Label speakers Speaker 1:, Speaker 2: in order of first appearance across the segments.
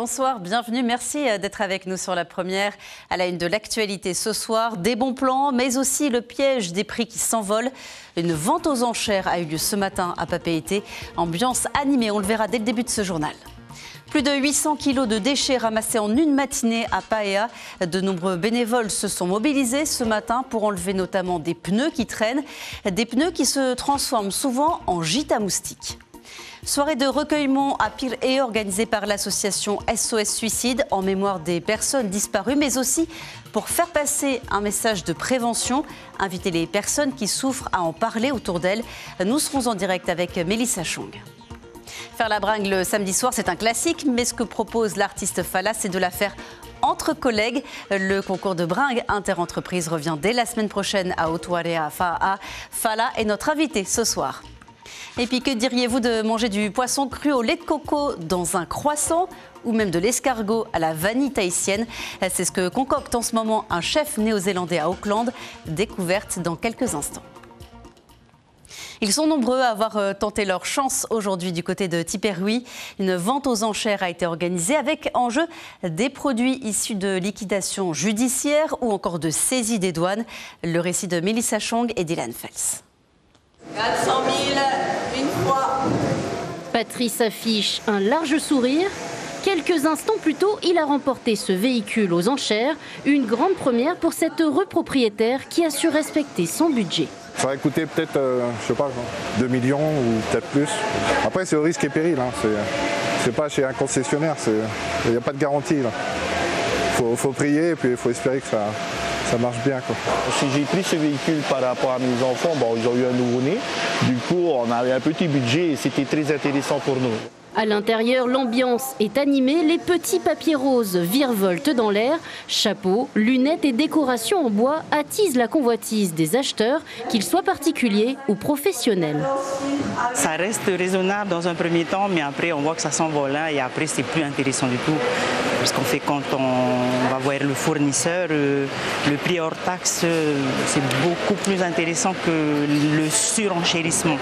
Speaker 1: bonsoir, bienvenue, merci d'être avec nous sur La Première. À la une de l'actualité ce soir, des bons plans, mais aussi le piège des prix qui s'envolent. Une vente aux enchères a eu lieu ce matin à Papeete. Ambiance animée, on le verra dès le début de ce journal. Plus de 800 kilos de déchets ramassés en une matinée à Paea. De nombreux bénévoles se sont mobilisés ce matin pour enlever notamment des pneus qui traînent, des pneus qui se transforment souvent en gîtes à moustiques. Soirée de recueillement à Pirée organisée par l'association SOS Suicide en mémoire des personnes disparues, mais aussi pour faire passer un message de prévention, inviter les personnes qui souffrent à en parler autour d'elles. Nous serons en direct avec Mélissa Chong. Faire la bringue le samedi soir, c'est un classique, mais ce que propose l'artiste Fala, c'est de la faire entre collègues. Le concours de bringue interentreprise revient dès la semaine prochaine à Otuarea Fa'a. Fala est notre invité ce soir. Et puis que diriez-vous de manger du poisson cru au lait de coco dans un croissant ou même de l'escargot à la vanille tahitienne? C'est ce que concocte en ce moment un chef néo-zélandais à Auckland, découverte dans quelques instants. Ils sont nombreux à avoir tenté leur chance aujourd'hui du côté de Tiperui. Une vente aux enchères a été organisée avec en jeu des produits issus de liquidation judiciaire ou encore de saisie des douanes. Le récit de Mélissa Chong et Dylan Fels.
Speaker 2: 400 000, une fois.
Speaker 3: Patrice affiche un large sourire. Quelques instants plus tôt, il a remporté ce véhicule aux enchères. Une grande première pour cet heureux propriétaire qui a su respecter son budget.
Speaker 4: Ça aurait coûté peut-être, je sais pas, 2 millions ou peut-être plus. Après, c'est au risque et péril. Hein. C'est pas chez un concessionnaire, il n'y a pas de garantie. Il faut prier et puis il faut espérer que ça marche bien, quoi.
Speaker 5: J'ai pris ce véhicule par rapport à mes enfants, ils ont eu un nouveau-né. Du coup, on avait un petit budget et c'était très intéressant pour nous.
Speaker 3: À l'intérieur, l'ambiance est animée, les petits papiers roses virevoltent dans l'air. Chapeaux, lunettes et décorations en bois attisent la convoitise des acheteurs, qu'ils soient particuliers ou professionnels.
Speaker 6: Ça reste raisonnable dans un premier temps, mais après on voit que ça s'envole et après c'est plus intéressant du tout. Parce qu'on fait quand on va voir le fournisseur, le prix hors taxe, c'est beaucoup plus intéressant que le surenchérissement.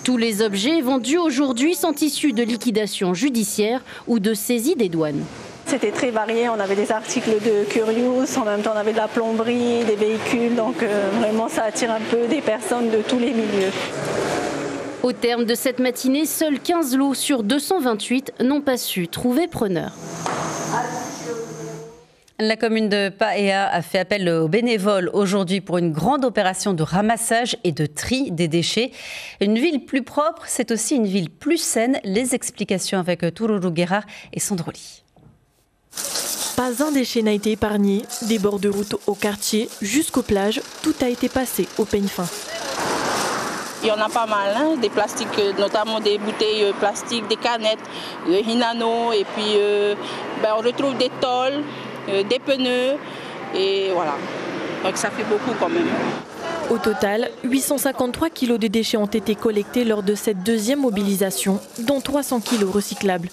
Speaker 3: Tous les objets vendus aujourd'hui sont issus de liquidation judiciaire ou de saisie des douanes.
Speaker 7: C'était très varié, on avait des articles de Curious, en même temps on avait de la plomberie, des véhicules, donc vraiment ça attire un peu des personnes de tous les milieux.
Speaker 3: Au terme de cette matinée, seuls 15 lots sur 228 n'ont pas su trouver preneur.
Speaker 1: La commune de Paea a fait appel aux bénévoles aujourd'hui pour une grande opération de ramassage et de tri des déchets. Une ville plus propre, c'est aussi une ville plus saine. Les explications avec Tururu Guerra et Sandroli.
Speaker 8: Pas un déchet n'a été épargné. Des bords de route au quartier jusqu'aux plages, tout a été passé au peigne fin.
Speaker 2: Il y en a pas mal, des plastiques, notamment des bouteilles plastiques, des canettes, Hinano, et puis on retrouve des tôles, des pneus, et voilà. Donc ça fait beaucoup quand même.
Speaker 8: Au total, 853 kilos de déchets ont été collectés lors de cette deuxième mobilisation, dont 300 kilos recyclables.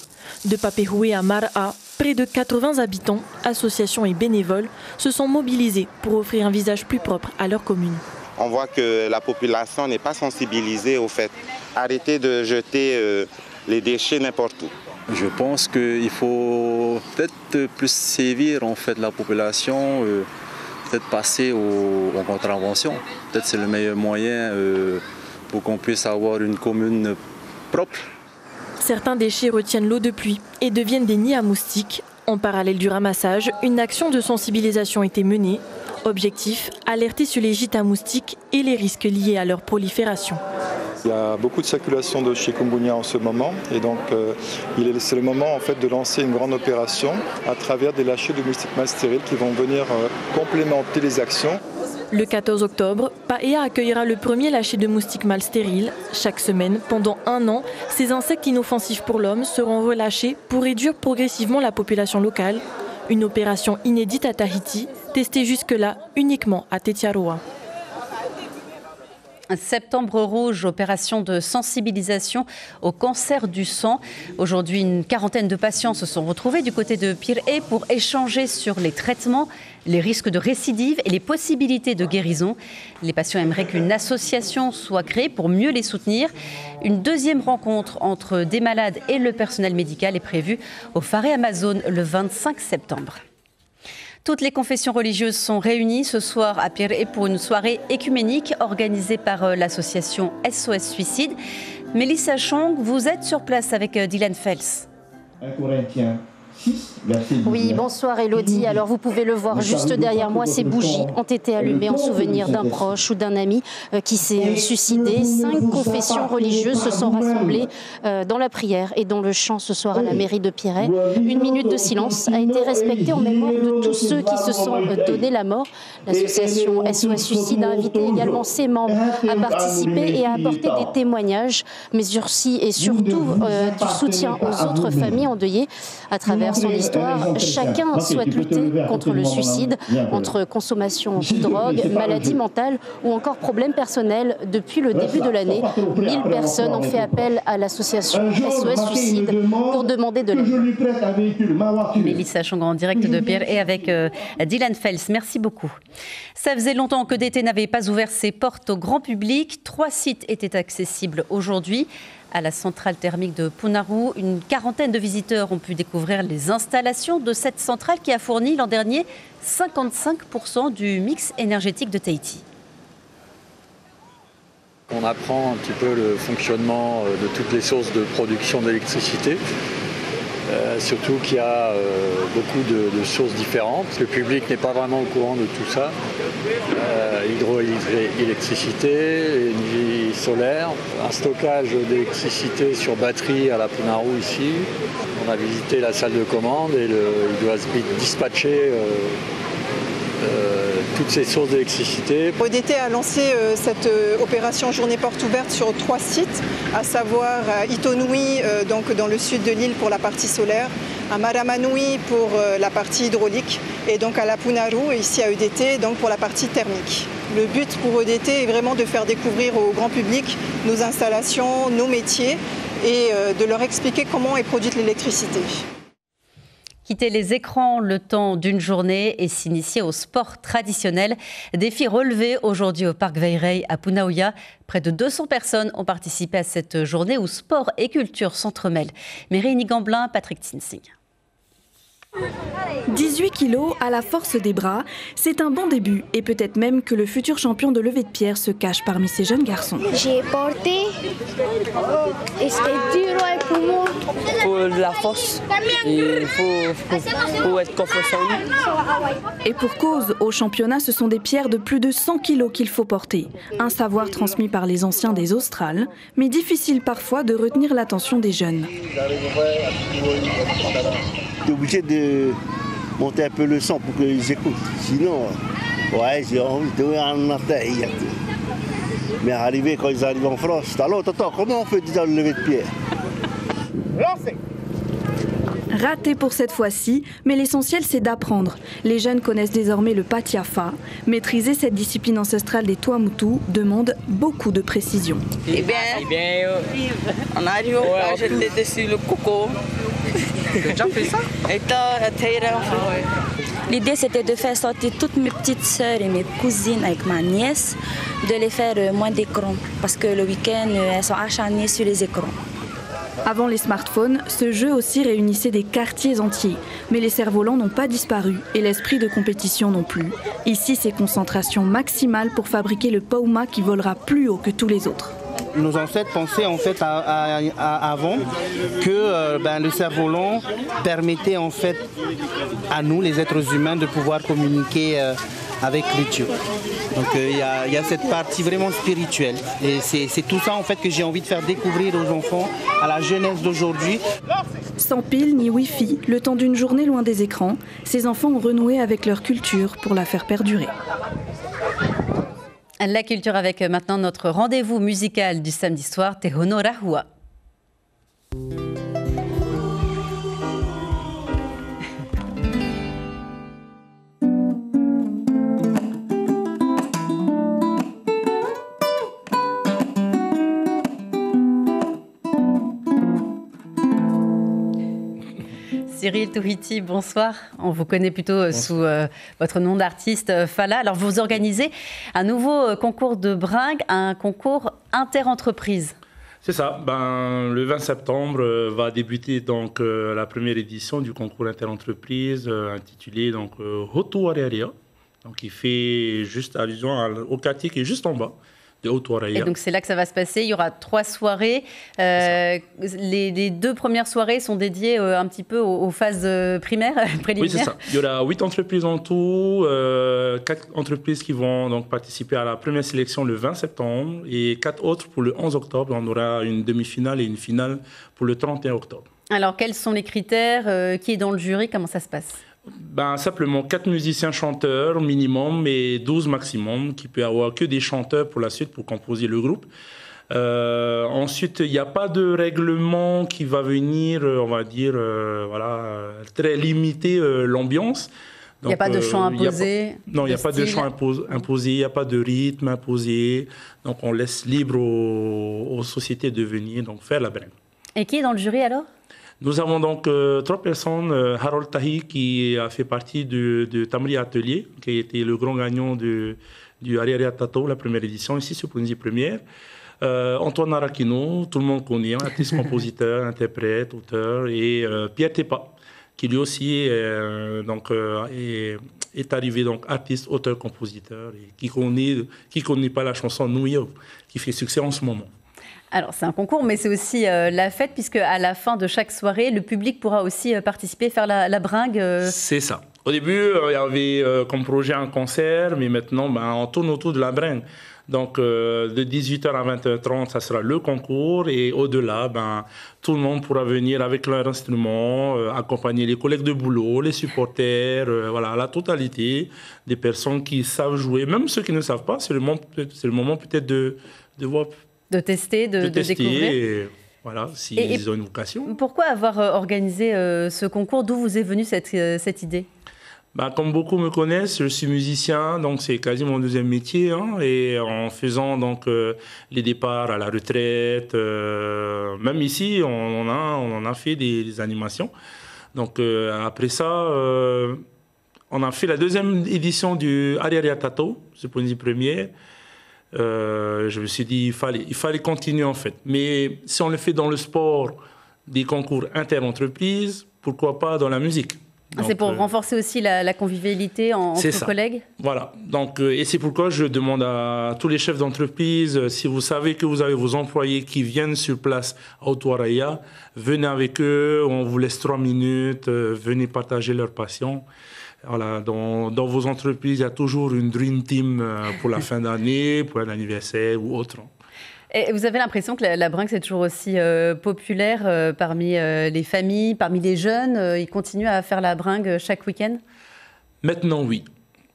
Speaker 8: De Papehue à Mara'a, près de 80 habitants, associations et bénévoles se sont mobilisés pour offrir un visage plus propre à leur commune.
Speaker 9: On voit que la population n'est pas sensibilisée au fait. Arrêtez de jeter les déchets n'importe où.
Speaker 10: Je pense qu'il faut peut-être plus sévir en fait la population, peut-être passer aux contraventions. Peut-être c'est le meilleur moyen pour qu'on puisse avoir une commune propre.
Speaker 8: Certains déchets retiennent l'eau de pluie et deviennent des nids à moustiques. En parallèle du ramassage, une action de sensibilisation a été menée. Objectif, alerter sur les gîtes à moustiques et les risques liés à leur prolifération.
Speaker 11: Il y a beaucoup de circulation de chikungunya en ce moment et donc c'est le moment en fait de lancer une grande opération à travers des lâchers de moustiques mal stériles qui vont venir complémenter les actions.
Speaker 8: Le 14 octobre, Paea accueillera le premier lâcher de moustiques mal stériles. Chaque semaine, pendant 1 an, ces insectes inoffensifs pour l'homme seront relâchés pour réduire progressivement la population locale. Une opération inédite à Tahiti, testée jusque-là uniquement à Tetiaroa.
Speaker 1: Septembre rouge, opération de sensibilisation au cancer du sang. Aujourd'hui, une quarantaine de patients se sont retrouvés du côté de Pirée pour échanger sur les traitements, les risques de récidive et les possibilités de guérison. Les patients aimeraient qu'une association soit créée pour mieux les soutenir. Une deuxième rencontre entre des malades et le personnel médical est prévue au Faré Amazon le 25 septembre. Toutes les confessions religieuses sont réunies ce soir à Pirée pour une soirée écuménique organisée par l'association SOS Suicide. Mélissa Chong, vous êtes sur place avec Dylan Fels.
Speaker 12: 1 Corinthiens 6,
Speaker 3: oui, bonsoir Elodie. Alors vous pouvez le voir juste derrière moi, ces bougies ont été allumées en souvenir d'un proche ou d'un ami qui s'est suicidé. 5 confessions religieuses se sont rassemblées dans la prière et dans le chant ce soir à la mairie de Pirée. 1 minute de silence a été respectée en mémoire de tous ceux qui se sont donné la mort. L'association SOS Suicide a invité également ses membres à participer et à apporter des témoignages, mais aussi et surtout du soutien aux autres familles endeuillées. À travers son histoire, chacun souhaite lutter contre le suicide, entre consommation de drogue, maladie mentale ou encore problèmes personnels. Depuis le début de l'année, 1000 personnes ont fait appel à l'association SOS Suicide pour demander de l'aide.
Speaker 1: Mélissa Chong en direct de Pierre et avec Dylan Fels. Merci beaucoup. Ça faisait longtemps que DT n'avait pas ouvert ses portes au grand public. 3 sites étaient accessibles aujourd'hui. À la centrale thermique de Punaru, une quarantaine de visiteurs ont pu découvrir les installations de cette centrale qui a fourni l'an dernier 55% du mix énergétique de Tahiti.
Speaker 13: On apprend un petit peu le fonctionnement de toutes les sources de production d'électricité. Surtout qu'il y a beaucoup de sources différentes. Le public n'est pas vraiment au courant de tout ça. Hydroélectricité, énergie solaire, un stockage d'électricité sur batterie à la Punaru ici. On a visité la salle de commande et il doit se dispatcher toutes ces sources d'électricité.
Speaker 14: EDT a lancé cette opération journée porte ouverte sur 3 sites, à savoir à Itonui, donc dans le sud de l'île pour la partie solaire, à Maramanui pour la partie hydraulique et donc à la Punaru, ici à EDT, donc pour la partie thermique. Le but pour EDT est vraiment de faire découvrir au grand public nos installations, nos métiers et de leur expliquer comment est produite l'électricité.
Speaker 1: Quitter les écrans le temps d'une journée et s'initier au sport traditionnel. Défi relevé aujourd'hui au parc Veirei à Punauia. Près de 200 personnes ont participé à cette journée où sport et culture s'entremêlent. Mérénie Gamblin, Patrick Tinsing.
Speaker 15: 18 kilos à la force des bras, c'est un bon début et peut-être même que le futur champion de levée de pierre se cache parmi ces jeunes garçons.
Speaker 16: J'ai porté et c'était dur pour moi.
Speaker 17: Il faut de la force et il faut être confiant en lui.
Speaker 15: Et pour cause, au championnat, ce sont des pierres de plus de 100 kilos qu'il faut porter. Un savoir transmis par les anciens des Australes, mais difficile parfois de retenir l'attention des jeunes.
Speaker 18: Tu es obligé de monter un peu le son pour qu'ils écoutent. Sinon, ouais, j'ai envie de voir un atelier. Mais quand ils arrivent en France, alors, comment on fait déjà le lever de pierre?
Speaker 15: Lancez! Raté pour cette fois-ci, mais l'essentiel c'est d'apprendre. Les jeunes connaissent désormais le patiafa. Maîtriser cette discipline ancestrale des Tuamotu demande beaucoup de précision.
Speaker 17: Eh bien, on arrive au pas, j'étais dessus le coco. Tu as déjà fait ça?
Speaker 19: L'idée c'était de faire sortir toutes mes petites sœurs et mes cousines avec ma nièce, de les faire moins d'écran parce que le week-end elles sont acharnées sur les écrans.
Speaker 15: Avant les smartphones, ce jeu aussi réunissait des quartiers entiers. Mais les cerfs-volants n'ont pas disparu et l'esprit de compétition non plus. Ici, c'est concentration maximale pour fabriquer le pauma qui volera plus haut que tous les autres.
Speaker 20: Nos ancêtres pensaient en fait avant que le cerf-volant permettait en fait à nous, les êtres humains, de pouvoir communiquer avec les dieux. Donc il y a cette partie vraiment spirituelle. Et c'est tout ça en fait que j'ai envie de faire découvrir aux enfants, à la jeunesse d'aujourd'hui.
Speaker 15: Sans pile ni Wi-Fi, le temps d'une journée loin des écrans, ces enfants ont renoué avec leur culture pour la faire perdurer.
Speaker 1: La culture avec maintenant notre rendez-vous musical du samedi soir, Te Hono Rahua. Cyril Touhiti, bonsoir. On vous connaît plutôt sous votre nom d'artiste Fala. Alors vous organisez un nouveau concours de bringue, un concours inter-entreprise.
Speaker 21: C'est ça. Le 20 septembre va débuter donc la première édition du concours inter-entreprise intitulé donc Hotu Araria. Donc il fait juste allusion au quartier qui est juste en bas.
Speaker 1: Et donc c'est là que ça va se passer. Il y aura 3 soirées. Les 2 premières soirées sont dédiées un petit peu aux phases primaires, préliminaires.
Speaker 21: Oui, c'est ça. Il y aura 8 entreprises en tout, 4 entreprises qui vont donc participer à la première sélection le 20 septembre et 4 autres pour le 11 octobre. On aura une demi-finale et une finale pour le 31 octobre.
Speaker 1: Alors quels sont les critères? Qui est dans le jury? Comment ça se passe?
Speaker 21: Simplement 4 musiciens chanteurs minimum et 12 maximum, qui peut avoir que des chanteurs pour la suite pour composer le groupe. Ensuite, il n'y a pas de règlement qui va venir, on va dire, très limiter l'ambiance.
Speaker 1: Il n'y a pas de chant imposé?
Speaker 21: Non, il n'y a pas de chant imposé, il n'y a pas de rythme imposé. Donc on laisse libre aux sociétés de venir donc, faire la bringue. Et
Speaker 1: qui est dans le jury alors?
Speaker 21: Nous avons donc 3 personnes. Harold Tahi, qui a fait partie de Tamri Atelier, qui a été le grand gagnant du Araria Tato, la première édition, ici sur Polynésie Première. Antoine Arakino, tout le monde connaît, artiste, compositeur, interprète, auteur. Et Pierre Tepa, qui lui aussi est arrivé donc artiste, auteur, compositeur, et qui connaît pas la chanson Nouyo, qui fait succès en ce moment.
Speaker 1: Alors, c'est un concours, mais c'est aussi la fête, puisque à la fin de chaque soirée, le public pourra aussi participer, faire la bringue.
Speaker 21: C'est ça. Au début, il y avait comme projet un concert, mais maintenant, on tourne autour de la bringue. Donc, de 18h à 20h30, ça sera le concours. Et au-delà, tout le monde pourra venir avec leur instrument, accompagner les collègues de boulot, les supporters, la totalité des personnes qui savent jouer. Même ceux qui ne savent pas, c'est le moment peut-être de voir...
Speaker 1: De tester, de découvrir.
Speaker 21: Et voilà, s'ils ont une vocation.
Speaker 1: Pourquoi avoir organisé ce concours? D'où vous est venue cette idée?
Speaker 21: Comme beaucoup me connaissent, je suis musicien, donc c'est quasiment mon deuxième métier. Et en faisant donc les départs à la retraite, même ici, on en a fait des animations. Donc après ça, on a fait la 2e édition du Araria Tato, c'est Polynésie Première. Je me suis dit il fallait continuer en fait. Mais si on le fait dans le sport, des concours inter-entreprises, pourquoi pas dans la musique?
Speaker 1: C'est pour renforcer aussi la convivialité entre collègues? Voilà.
Speaker 21: Donc, et c'est pourquoi je demande à tous les chefs d'entreprise, si vous savez que vous avez vos employés qui viennent sur place à Hotu Araria, venez avec eux, on vous laisse 3 minutes, venez partager leur passion. Voilà, dans vos entreprises, il y a toujours une dream team pour la fin d'année, pour un anniversaire ou autre.
Speaker 1: Et vous avez l'impression que la bringue, c'est toujours aussi populaire parmi les familles, parmi les jeunes? Ils continuent à faire la bringue chaque week-end?
Speaker 21: Maintenant, oui.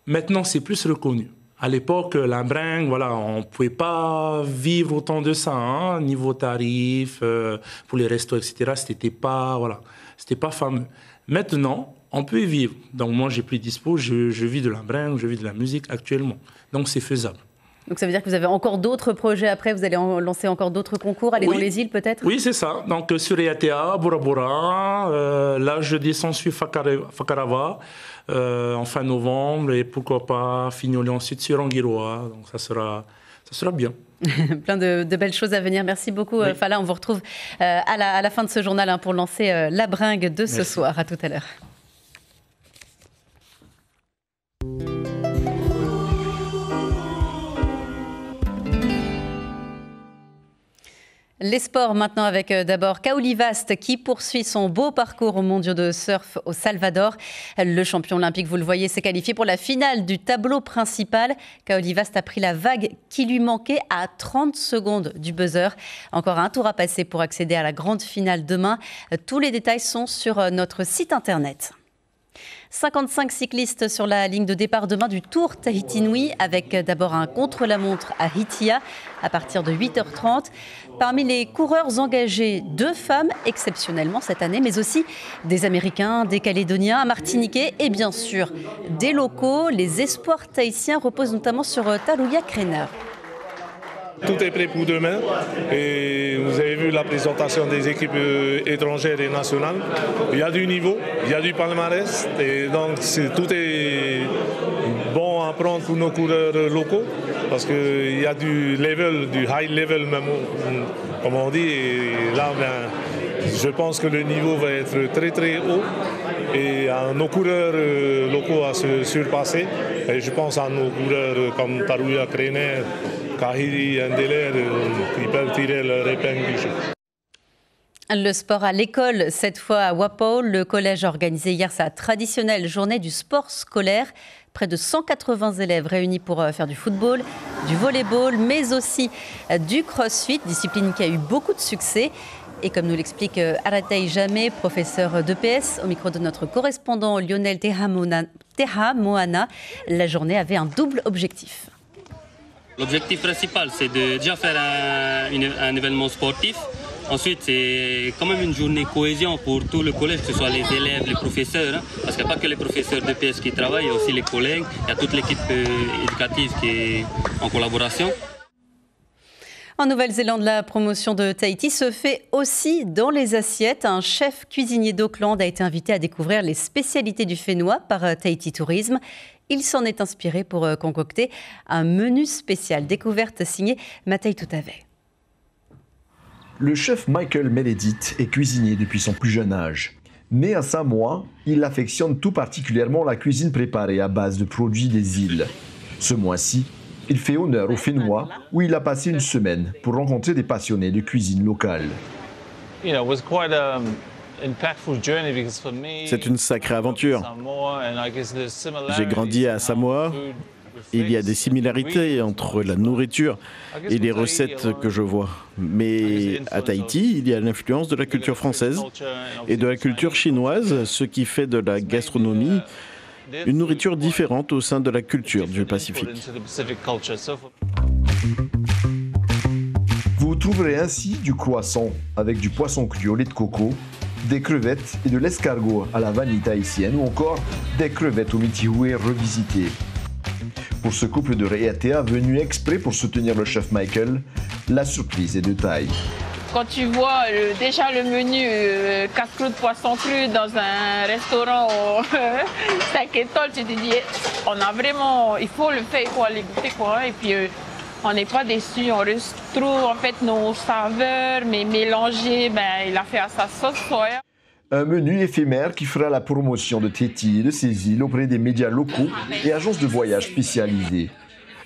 Speaker 21: Maintenant, c'est plus reconnu. À l'époque, la bringue, on ne pouvait pas vivre autant de ça. Niveau tarif, pour les restos, etc., c'était pas fameux. Maintenant, on peut y vivre. Donc moi, j'ai pris dispo, je vis de la bringue, je vis de la musique actuellement. Donc c'est faisable.
Speaker 1: Donc ça veut dire que vous avez encore d'autres projets après? Vous allez lancer encore d'autres concours, aller dans les îles peut-être?
Speaker 21: Oui, c'est ça. Donc sur Eatea, Bora Bora, là je descends sur Fakarava en fin novembre et pourquoi pas Fignoler ensuite sur Anguiroa. Donc ça sera bien.
Speaker 1: Plein de belles choses à venir. Merci beaucoup Fala. On vous retrouve à la fin de ce journal pour lancer la bringue de ce soir. À tout à l'heure. Les sports maintenant avec d'abord Kaoli Vast qui poursuit son beau parcours aux mondiaux de surf au Salvador. Le champion olympique, vous le voyez, s'est qualifié pour la finale du tableau principal. Kaoli Vast a pris la vague qui lui manquait à 30 secondes du buzzer. Encore un tour à passer pour accéder à la grande finale demain. Tous les détails sont sur notre site internet. 55 cyclistes sur la ligne de départ demain du Tour Tahiti Nui avec d'abord un contre-la-montre à Hitia à partir de 8h30. Parmi les coureurs engagés, 2 femmes exceptionnellement cette année, mais aussi des Américains, des Calédoniens, un Martiniquais et bien sûr des locaux. Les espoirs tahitiens reposent notamment sur Talouya Kreiner.
Speaker 22: Tout est prêt pour demain et vous avez vu
Speaker 4: la présentation des équipes étrangères et nationales. Il y a du niveau, il y a du palmarès, et donc tout est bon à prendre pour nos coureurs locaux, parce qu'il y a du level, du high level même, comme on dit, et là, je pense que le niveau va être très très haut, et à nos coureurs locaux à se surpasser, et je pense à nos coureurs comme Tarouya Krener, Kahiri, Ndeler, qui peuvent tirer leur épingle du jeu.
Speaker 1: Le sport à l'école, cette fois à Walpole, le collège a organisé hier sa traditionnelle journée du sport scolaire. Près de 180 élèves réunis pour faire du football, du volleyball, mais aussi du crossfit, discipline qui a eu beaucoup de succès. Et comme nous l'explique Aratei Jamé, professeur d'EPS, au micro de notre correspondant Lionel Teha-Moana, la journée avait un double objectif.
Speaker 22: L'objectif principal, c'est de déjà faire un événement sportif. Ensuite, c'est quand même une journée cohésion pour tout le collège, que ce soit les élèves, les professeurs, parce qu'il n'y a pas que les professeurs d'EPS qui travaillent, il y a aussi les collègues, il y a toute l'équipe éducative qui est en collaboration.
Speaker 1: En Nouvelle-Zélande, la promotion de Tahiti se fait aussi dans les assiettes. Un chef cuisinier d'Auckland a été invité à découvrir les spécialités du Fénois par Tahiti Tourisme. Il s'en est inspiré pour concocter un menu spécial. Découverte signée Matei Toutave.
Speaker 23: Le chef Michael Meredith est cuisinier depuis son plus jeune âge. Né à Samoa, il affectionne tout particulièrement la cuisine préparée à base de produits des îles. Ce mois-ci, il fait honneur au Fénois où il a passé une semaine pour rencontrer des passionnés de cuisine locale.
Speaker 24: C'est une sacrée aventure. J'ai grandi à Samoa. Il y a des similarités entre la nourriture et les recettes que je vois. Mais à Tahiti, il y a l'influence de la culture française et de la culture chinoise, ce qui fait de la gastronomie une nourriture différente au sein de la culture du Pacifique.
Speaker 23: Vous trouverez ainsi du croissant avec du poisson cuit au lait de coco, des crevettes et de l'escargot à la vanille tahitienne ou encore des crevettes au mitihoué revisitées. Pour ce couple de Reiatea venu exprès pour soutenir le chef Michael, la surprise est de taille.
Speaker 2: Quand tu vois déjà le menu 4 clous de poisson cru dans un restaurant 5 étoiles, tu te dis, on a vraiment, il faut le faire, il faut aller goûter quoi. Et puis on n'est pas déçus, on retrouve en fait nos saveurs, mais mélangées, il a fait à sa sauce soya.
Speaker 23: Un menu éphémère qui fera la promotion de Tahiti et de ses îles auprès des médias locaux et agences de voyage spécialisées.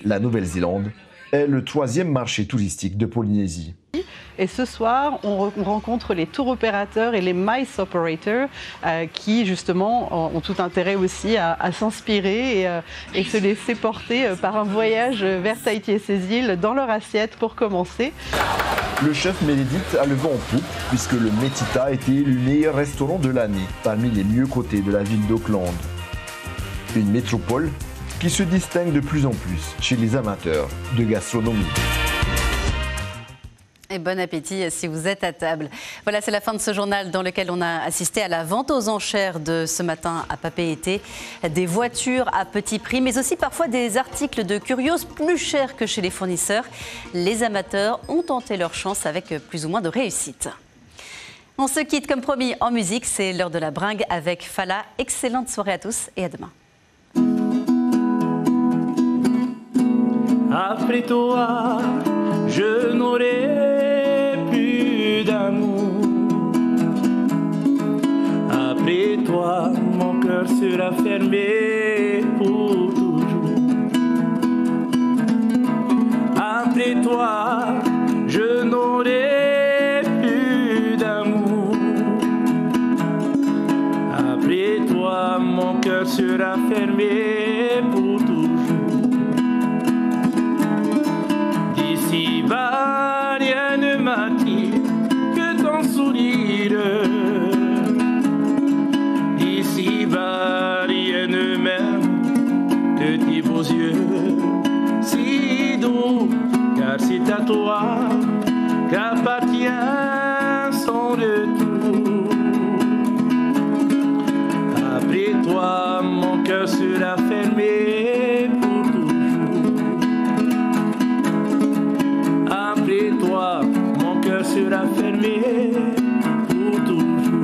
Speaker 23: La Nouvelle-Zélande est le 3e marché touristique de Polynésie.
Speaker 25: Et ce soir, on rencontre les tour opérateurs et les MICE operators qui justement ont tout intérêt aussi à s'inspirer et se laisser porter par un voyage vers Tahiti et ses îles dans leur assiette pour commencer.
Speaker 23: Le chef Meredith a le vent en poupe puisque le Metita a été élu meilleur restaurant de l'année parmi les mieux cotés de la ville d'Auckland. Une métropole qui se distingue de plus en plus chez les amateurs de gastronomie.
Speaker 1: Et bon appétit si vous êtes à table. Voilà, c'est la fin de ce journal dans lequel on a assisté à la vente aux enchères de ce matin à Papeete. Des voitures à petit prix, mais aussi parfois des articles de curios plus chers que chez les fournisseurs. Les amateurs ont tenté leur chance avec plus ou moins de réussite. On se quitte comme promis en musique, c'est l'heure de la bringue avec Fala. Excellente soirée à tous et à demain.
Speaker 26: Après toi, je n'aurai plus d'amour. Après toi, mon cœur sera fermé pour toujours. Après toi, je n'aurai plus d'amour. Après toi, mon cœur sera fermé pour toujours. Ici-bas, rien ne m'attire que ton sourire. Ici-bas, rien ne m'aime que tes beaux yeux. Si doux, car c'est à toi qu'appartient son retour. Après toi, mon cœur sera fermé pour toujours. Après toi, mon cœur sera fermé pour toujours.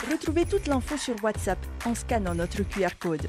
Speaker 5: Retrouvez toute l'info sur WhatsApp en scannant notre QR code.